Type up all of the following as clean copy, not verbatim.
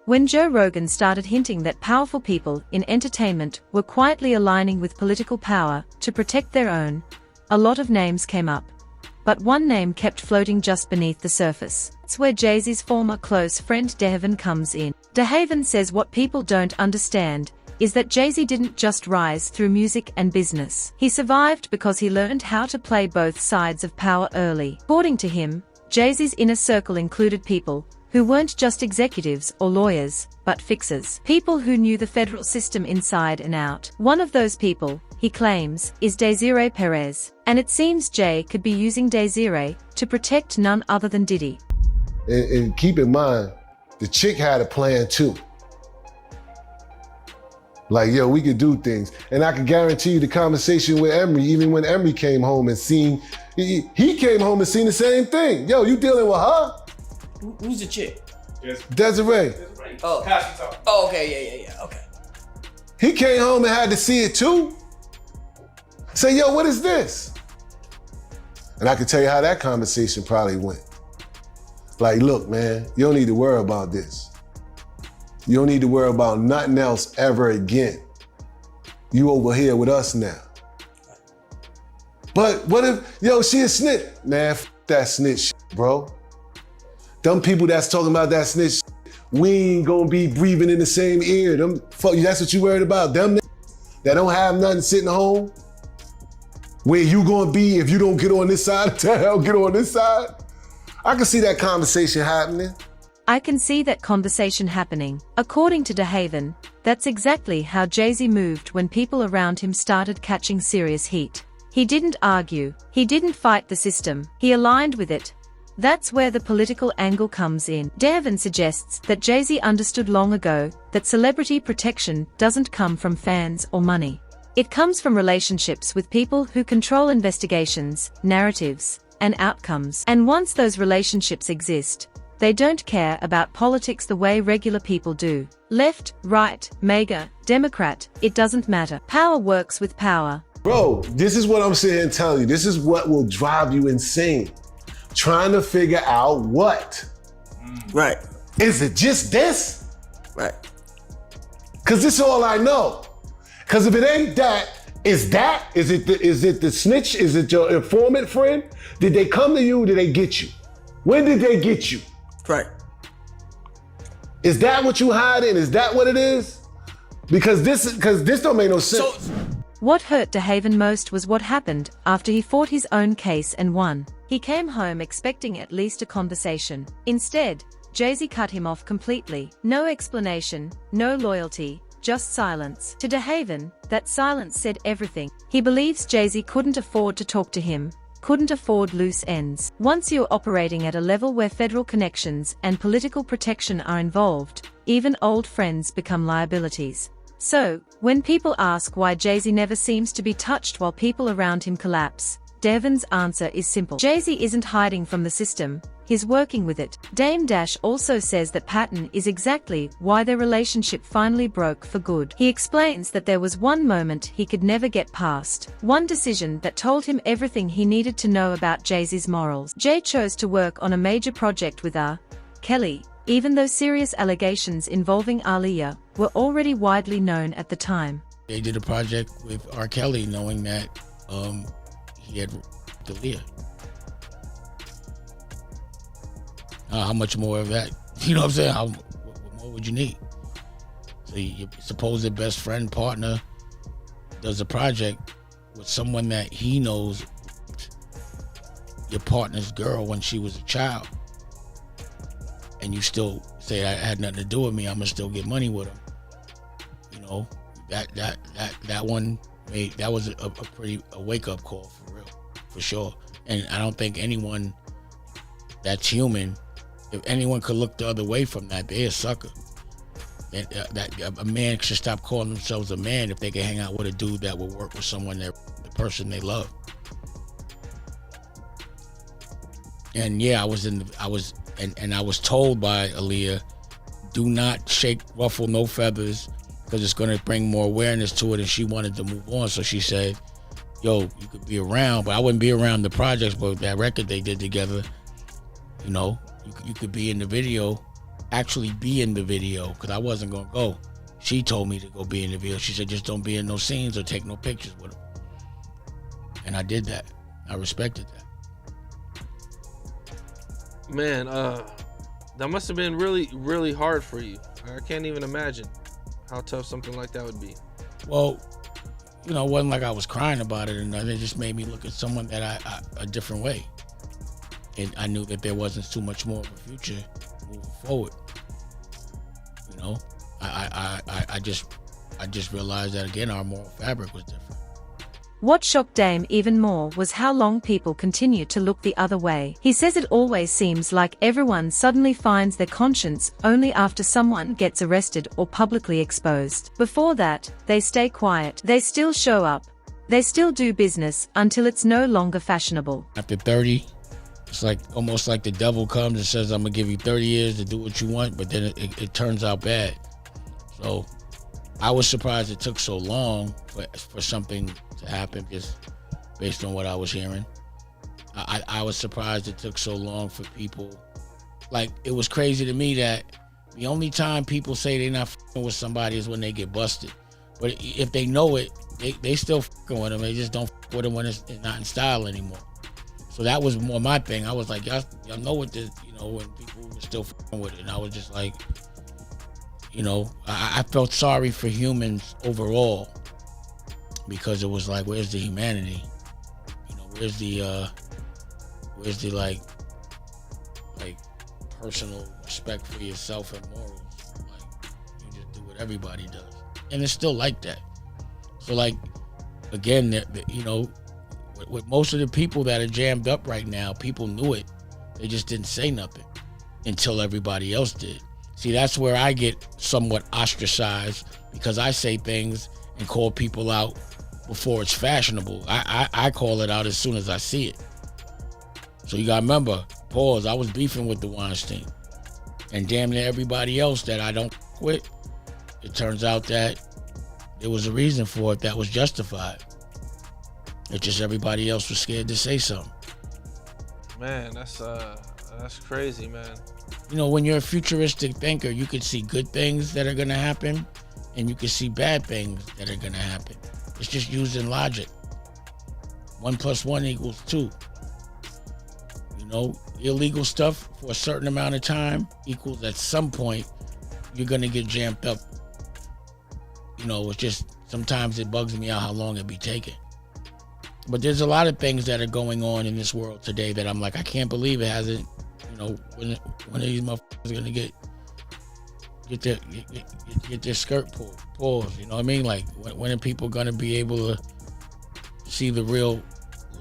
When Joe Rogan started hinting that powerful people in entertainment were quietly aligning with political power to protect their own, a lot of names came up. But one name kept floating just beneath the surface. It's where Jay-Z's former close friend DeHaven comes in. DeHaven says what people don't understand is that Jay-Z didn't just rise through music and business. He survived because he learned how to play both sides of power early. According to him, Jay-Z's inner circle included people who weren't just executives or lawyers, but fixers. People who knew the federal system inside and out. One of those people, he claims, is Desiree Perez. And it seems Jay could be using Desiree to protect none other than Diddy. And keep in mind, the chick had a plan too. Like, yo, we could do things. And I can guarantee you the conversation with Emery, even when Emery came home and seen, he came home and seen the same thing. Yo, you dealing with her? Who's the chick? Desiree. Oh. Oh, okay, yeah, okay. He came home and had to see it too. Say, yo, what is this? And I can tell you how that conversation probably went. Like, look, man, you don't need to worry about this. You don't need to worry about nothing else ever again. You over here with us now. But what if, yo, she a snitch? Man, that snitch, bro. Them people that's talking about that snitch, we ain't gonna be breathing in the same ear. Them, fuck you, that's what you worried about. Them that don't have nothing sitting home. Where you gonna be if you don't get on this side of town, get on this side? I can see that conversation happening. I can see that conversation happening. According to DeHaven, that's exactly how Jay-Z moved when people around him started catching serious heat. He didn't argue. He didn't fight the system. He aligned with it. That's where the political angle comes in. DeHaven suggests that Jay-Z understood long ago that celebrity protection doesn't come from fans or money. It comes from relationships with people who control investigations, narratives, and outcomes. And once those relationships exist, they don't care about politics the way regular people do. Left, right, MAGA, Democrat, it doesn't matter. Power works with power. Bro, this is what I'm sitting here telling you. This is what will drive you insane. Trying to figure out what. Right. Is it just this? Right. Cause this is all I know. Cause if it ain't that, is that? Is it the snitch? Is it your informant friend? Did they come to you? Did they get you? When did they get you? Right. Is that what you hiding? Is that what it is? Because this don't make no sense. What hurt DeHaven most was what happened after he fought his own case and won. He came home expecting at least a conversation. Instead, Jay-Z cut him off completely. No explanation, no loyalty, just silence. To DeHaven, that silence said everything. He believes Jay-Z couldn't afford to talk to him, couldn't afford loose ends. Once you're operating at a level where federal connections and political protection are involved, even old friends become liabilities. So, when people ask why Jay-Z never seems to be touched while people around him collapse, DeHaven's answer is simple. Jay-Z isn't hiding from the system, he's working with it. Dame Dash also says that pattern is exactly why their relationship finally broke for good. He explains that there was one moment he could never get past, one decision that told him everything he needed to know about Jay-Z's morals. Jay chose to work on a major project with R. Kelly, even though serious allegations involving Aaliyah were already widely known at the time. They did a project with R. Kelly knowing that he had Aaliyah. How much more of that? You know what I'm saying? What more would you need? So your supposed best friend, partner, does a project with someone that he knows your partner's girl when she was a child. And you still say that had nothing to do with me, I'm gonna still get money with him. You know, that one was a wake-up call for real, for sure. And I don't think anyone that's human, if anyone could look the other way from that, they're a sucker. That a man should stop calling themselves a man if they can hang out with a dude that will work with someone the person they love. And yeah, I was told by Aaliyah, do not ruffle no feathers, because it's going to bring more awareness to it, and she wanted to move on. So she said, yo, you could be around, but I wouldn't be around the projects, but that record they did together, you know, you could be in the video, actually be in the video because I wasn't gonna go. She told me to go be in the video. She said, just don't be in no scenes or take no pictures with him. And I did that. I respected that. Man, that must have been really, really hard for you. I can't even imagine how tough something like that would be. Well, you know, it wasn't like I was crying about it, and it just made me look at someone that I a different way. And I knew that there wasn't too much more of a future moving forward. You know, I just realized that again, our moral fabric was different. What shocked Dame even more was how long people continue to look the other way. He says it always seems like everyone suddenly finds their conscience only after someone gets arrested or publicly exposed. Before that, they stay quiet. They still show up. They still do business until it's no longer fashionable. After 30, it's like almost like the devil comes and says, I'm gonna give you 30 years to do what you want, but then it turns out bad. So I was surprised it took so long for something to happen, just based on what I was hearing. I was surprised it took so long for people. Like, it was crazy to me that the only time people say they're not fucking with somebody is when they get busted. But if they know it, they still fucking with them. They just don't fuck with them when it's not in style anymore. So that was more my thing. I was like, y'all know what this, you know, when people were still fucking with it. And I was just like, you know, I felt sorry for humans overall, because it was like, where's the humanity? You know, where's the like personal respect for yourself and morals? Like, you just do what everybody does, and it's still like that. So, like, again, you know, with most of the people that are jammed up right now, people knew it. They just didn't say nothing until everybody else did. See, that's where I get somewhat ostracized, because I say things and call people out before it's fashionable. I call it out as soon as I see it. So you gotta remember, pause, I was beefing with the Weinstein. And damn near everybody else that I don't quit, it turns out that there was a reason for it that was justified. It's just everybody else was scared to say something. Man, that's crazy, man. You know, when you're a futuristic thinker, you can see good things that are gonna happen, and you can see bad things that are gonna happen. It's just using logic. 1 + 1 = 2. You know, illegal stuff for a certain amount of time equals at some point you're gonna get jammed up. You know, it's just, sometimes it bugs me out how long it be taking. But there's a lot of things that are going on in this world today that I'm like, I can't believe it hasn't, you know, when are these motherfuckers gonna get their skirt pulled, you know what I mean? Like, when are people gonna be able to see the real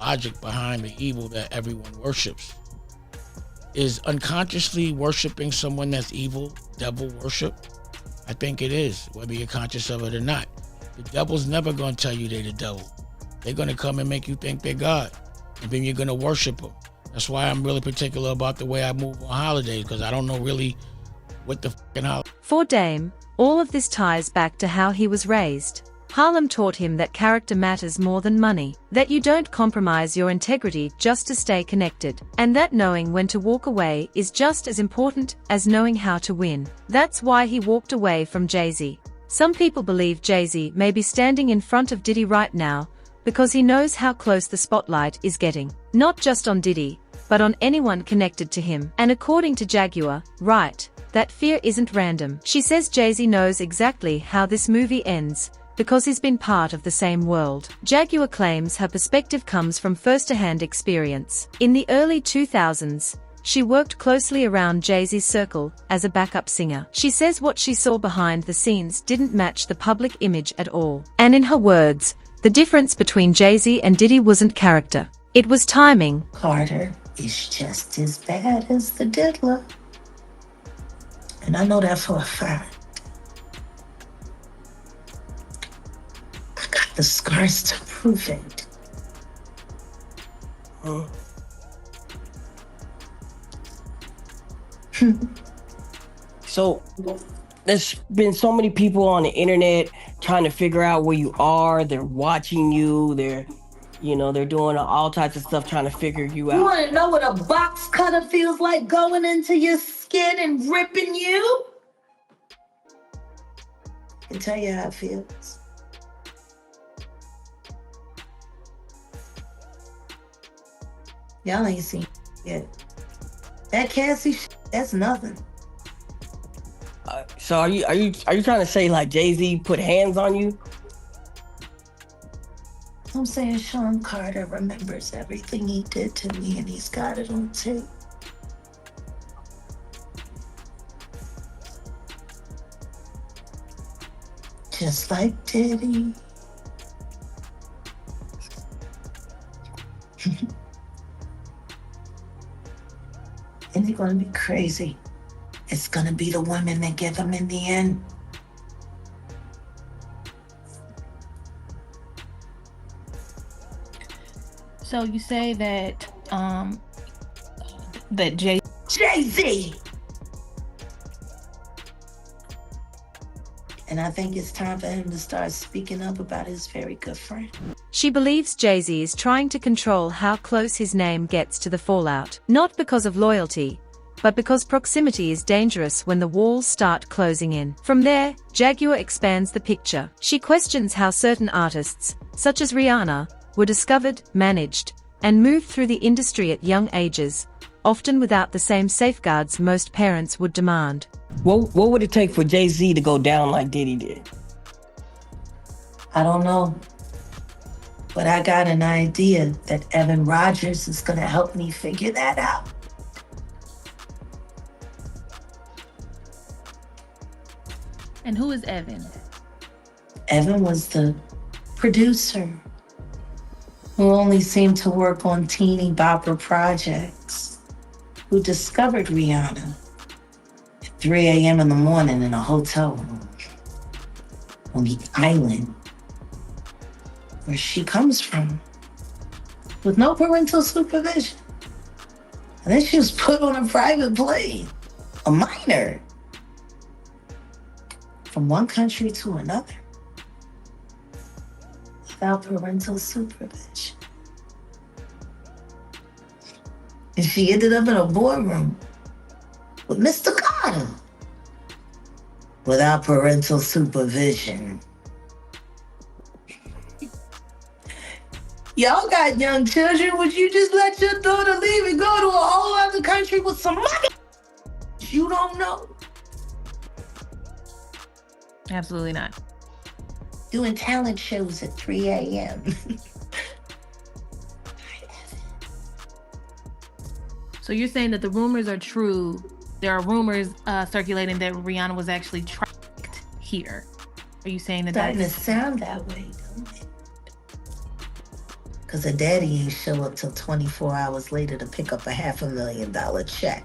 logic behind the evil that everyone worships? Is unconsciously worshiping someone that's evil devil worship? I think it is, whether you're conscious of it or not. The devil's never gonna tell you they're the devil. They're gonna come and make you think they're God, and then you're gonna worship them. That's why I'm really particular about the way I move on holidays, because I don't know really what the fucking holiday. For Dame, all of this ties back to how he was raised. Harlem taught him that character matters more than money, that you don't compromise your integrity just to stay connected, and that knowing when to walk away is just as important as knowing how to win. That's why he walked away from Jay-Z. Some people believe Jay-Z may be standing in front of Diddy right now because he knows how close the spotlight is getting, not just on Diddy, but on anyone connected to him. And according to Jaguar, right, that fear isn't random. She says Jay-Z knows exactly how this movie ends, because he's been part of the same world. Jaguar claims her perspective comes from first-hand experience. In the early 2000s, she worked closely around Jay-Z's circle as a backup singer. She says what she saw behind the scenes didn't match the public image at all. And in her words, the difference between Jay-Z and Diddy wasn't character. It was timing. Carter is just as bad as the diddler. And I know that for a fact. I got the scars to prove it. So there's been so many people on the internet trying to figure out where you are. They're watching you. They're You know, they're doing all types of stuff trying to figure you You out. want to know what a box cutter feels like going into your skin and ripping you? I can tell you how it feels. Y'all ain't seen yet. That Cassie that's nothing. So are you trying to say like Jay-Z put hands on you? I'm saying Sean Carter remembers everything he did to me and he's got it on tape. Just like Diddy. And they're gonna be crazy. It's gonna be the women that get them in the end. So you say that that Jay-Z! And I think it's time for him to start speaking up about his very good friend. She believes Jay-Z is trying to control how close his name gets to the fallout, not because of loyalty, but because proximity is dangerous when the walls start closing in. From there, Jaguar expands the picture. She questions how certain artists, such as Rihanna, were discovered, managed, and moved through the industry at young ages, often without the same safeguards most parents would demand. What would it take for Jay-Z to go down like Diddy did? I don't know. But I got an idea that Evan Rogers is gonna help me figure that out. And who is Evan? Evan was the producer who only seemed to work on teeny bopper projects, who discovered Rihanna at 3 a.m. in the morning in a hotel room on the island where she comes from, with no parental supervision. And then she was put on a private plane, a minor, from one country to another, without parental supervision. And she ended up in a boardroom with Mr. Carter, without parental supervision. Y'all got young children. Would you just let your daughter leave and go to a whole other country with some money you don't know? Absolutely not. Doing talent shows at 3 a.m. So you're saying that the rumors are true. There are rumors circulating that Rihanna was actually tracked here. Are you saying that Starting to that's... sound that way, don't it? Because her daddy ain't show up till 24 hours later to pick up a $500,000 check.